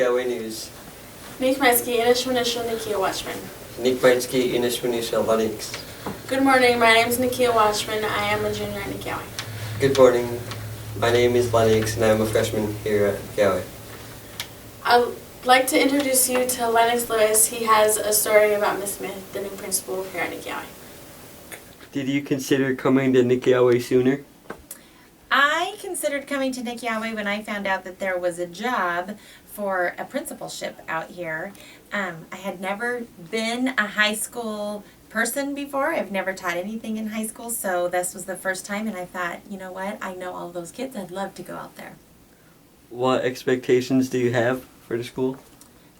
Nixyaawii News. Nixyaawii Nixyaawii. Nixyaawii Nixyaawii. Good morning, my name is Nixyaawii. I am a junior at Nixyaawii. Good morning, my name is Lennox and I'm a freshman here at Nixyaawii. I'd like to introduce you to Lennox Lewis. He has a story about Miss Smith, the new principal here at Nixyaawii. Did you consider coming to Nixyaawii sooner? I considered coming to Nixyaawii when I found out that there was a job for a principalship out here. I had never been a high school person before. I've never taught anything in high school, so this was the first time, and I thought, you know what, I know all those kids, I'd love to go out there. What expectations do you have for the school?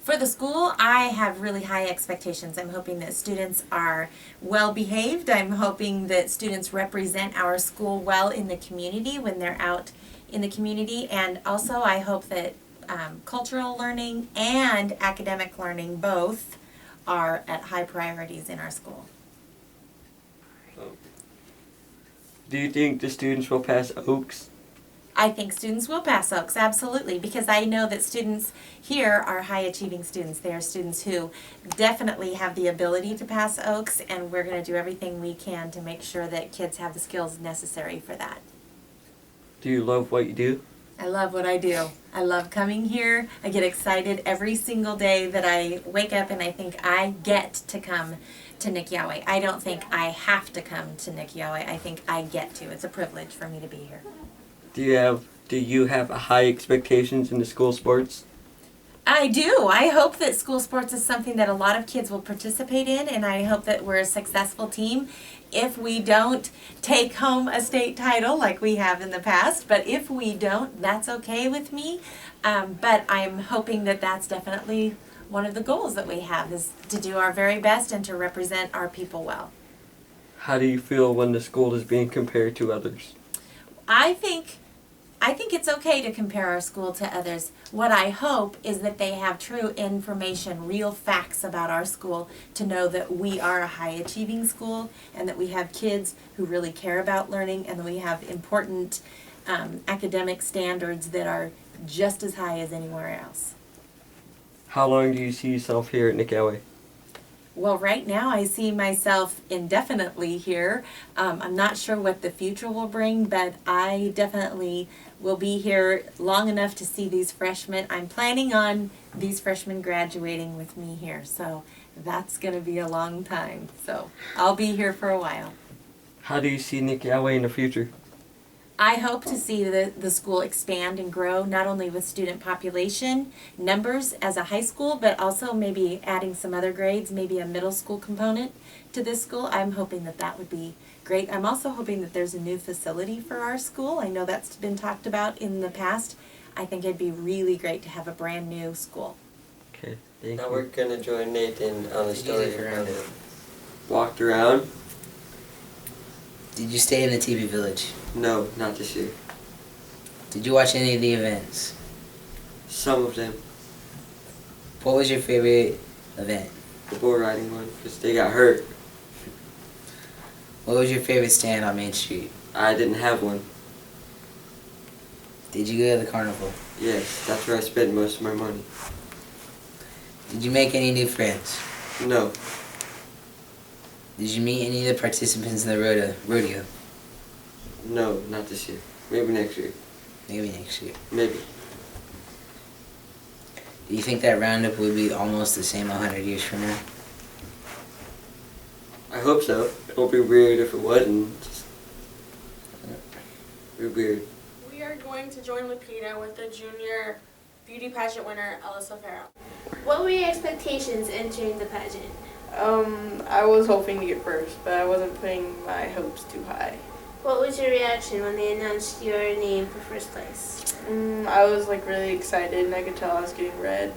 For the school, I have really high expectations. I'm hoping that students are well behaved. I'm hoping that students represent our school well in the community when they're out in the community. And also I hope that cultural learning and academic learning both are at high priorities in our school. Do you think the students will pass Oaks? I think students will pass Oaks, absolutely, because I know that students here are high-achieving students. They are students who definitely have the ability to pass Oaks, and we're going to do everything we can to make sure that kids have the skills necessary for that. Do you love what you do? I love what I do. I love coming here. I get excited every single day that I wake up and I think I get to come to Nixyaawii. I don't think I have to come to Nixyaawii. I think I get to. It's a privilege for me to be here. Do you have high expectations in the school sports? I do. I hope that school sports is something that a lot of kids will participate in, and I hope that we're a successful team. If we don't take home a state title like we have in the past, but if we don't, that's okay with me. But I'm hoping that that's definitely one of the goals that we have, is to do our very best and to represent our people well. How do you feel when the school is being compared to others? I think it's okay to compare our school to others. What I hope is that they have true information, real facts about our school, to know that we are a high-achieving school and that we have kids who really care about learning and that we have important academic standards that are just as high as anywhere else. How long do you see yourself here at Nixyaawii? Well, right now I see myself indefinitely here. I'm not sure what the future will bring, but I definitely will be here long enough to see these freshmen. I'm planning on these freshmen graduating with me here, so that's going to be a long time. So I'll be here for a while. How do you see Nixyaawii in the future? I hope to see the school expand and grow, not only with student population numbers as a high school, but also maybe adding some other grades, maybe a middle school component to this school. I'm hoping that that would be great. I'm also hoping that there's a new facility for our school. I know that's been talked about in the past. I think it'd be really great to have a brand new school. Okay, thank you. Now we're going to join Nathan on a story around it. Walked around? Did you stay in the TV Village? No, not this year. Did you watch any of the events? Some of them. What was your favorite event? The bull riding one, because they got hurt. What was your favorite stand on Main Street? I didn't have one. Did you go to the carnival? Yes, that's where I spent most of my money. Did you make any new friends? No. Did you meet any of the participants in the rodeo? No, not this year. Maybe next year. Maybe next year. Maybe. Do you think that roundup would be almost the same 100 years from now? I hope so. It would be weird if it wasn't. It would be weird. We are going to join Lupita with the junior beauty pageant winner, Alyssa Farrell. What were your expectations entering the pageant? I was hoping to get first, but I wasn't putting my hopes too high. What was your reaction when they announced your name for first place? I was really excited, and I could tell I was getting red.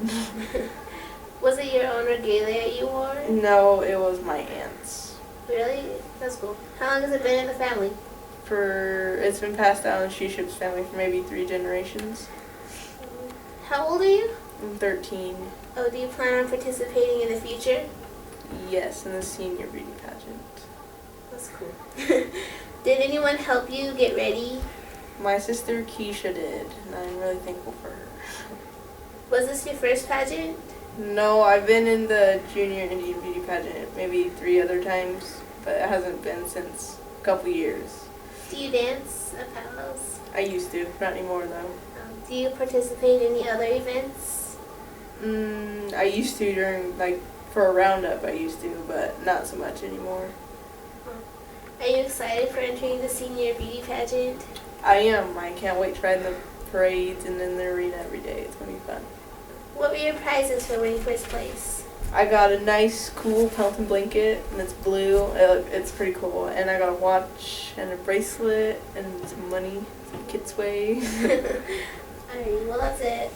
Was it your own regalia you wore? No, it was my aunt's. Really? That's cool. How long has it been in the family? It's been passed down in Shiship's family for maybe 3 generations. How old are you? I'm 13. Oh, do you plan on participating in the future? Yes, in the senior beauty pageant. That's cool. Did anyone help you get ready? My sister Keisha did, and I'm really thankful for her. Was this your first pageant? No, I've been in the junior Indian beauty pageant maybe 3 other times, but it hasn't been since a couple years. Do you dance at paddles? I used to, not anymore though. Do you participate in any other events? I used to during, for a roundup I used to, but not so much anymore. Are you excited for entering the senior beauty pageant? I am. I can't wait to ride in the parades and in the arena every day. It's going to be fun. What were your prizes for winning first place? I got a nice, cool Pelton blanket, and it's blue. It's pretty cool. And I got a watch and a bracelet and some money, some kids' way. Alright, well that's it.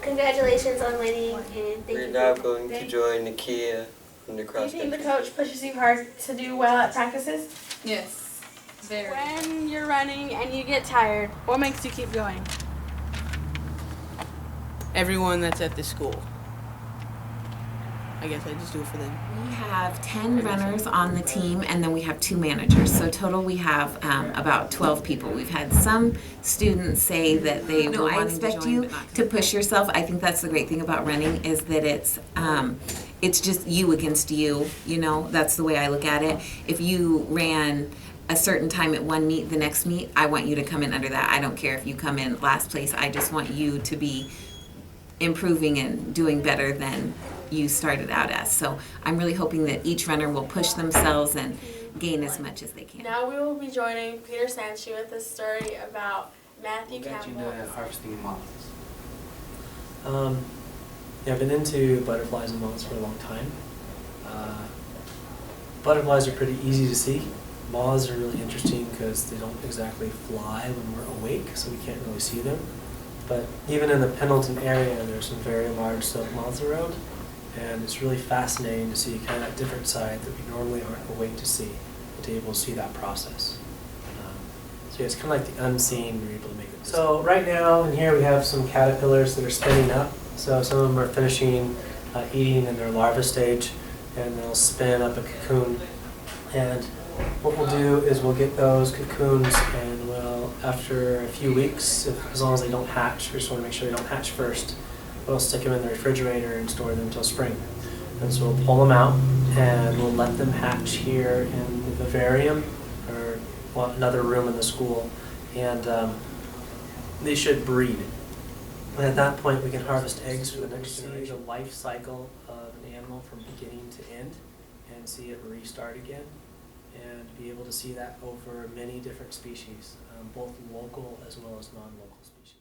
Congratulations on winning, and thank We're you. now going to join Nikia in the Do cross you think the country. coach pushes you hard to do well at practices? Yes, very. When you're running and you get tired, what makes you keep going? Everyone that's at the school. I guess I just do it for them. We have 10 runners on the team, and then we have 2 managers. So total we have about 12 people. We've had some students say that they were wanting to join, expect you to push yourself. I think that's the great thing about running, is that it's just you against you. You know, that's the way I look at it. If you ran a certain time at one meet, the next meet, I want you to come in under that. I don't care if you come in last place. I just want you to be improving and doing better than you started out as. So I'm really hoping that each runner will push themselves and gain as much as they can. Now we will be joining Peter Sanchi with a story about Matthew What got you Campbell. into harvesting moths? Yeah, I've been into butterflies and moths for a long time. Butterflies are pretty easy to see. Moths are really interesting because they don't exactly fly when we're awake, so we can't really see them. But even in the Pendleton area, there's some very large silk moths around, and it's really fascinating to see kind of that different side that we normally aren't awake to see, but to be able to see that process. So yeah, it's kind of like the unseen, we're able to make it. So right now in here we have some caterpillars that are spinning up. So some of them are finishing eating in their larva stage, and they'll spin up a cocoon. And what we'll do is we'll get those cocoons, and we'll, after a few weeks, as long as they don't hatch, we just want to make sure they don't hatch first, we'll stick them in the refrigerator and store them until spring. And so we'll pull them out, and we'll let them hatch here in the vivarium, or another room in the school, and they should breed. And at that point, we can harvest eggs for the next generation. The life cycle of an animal from beginning to end, and see it restart again, and be able to see that over many different species, both local as well as non-local species.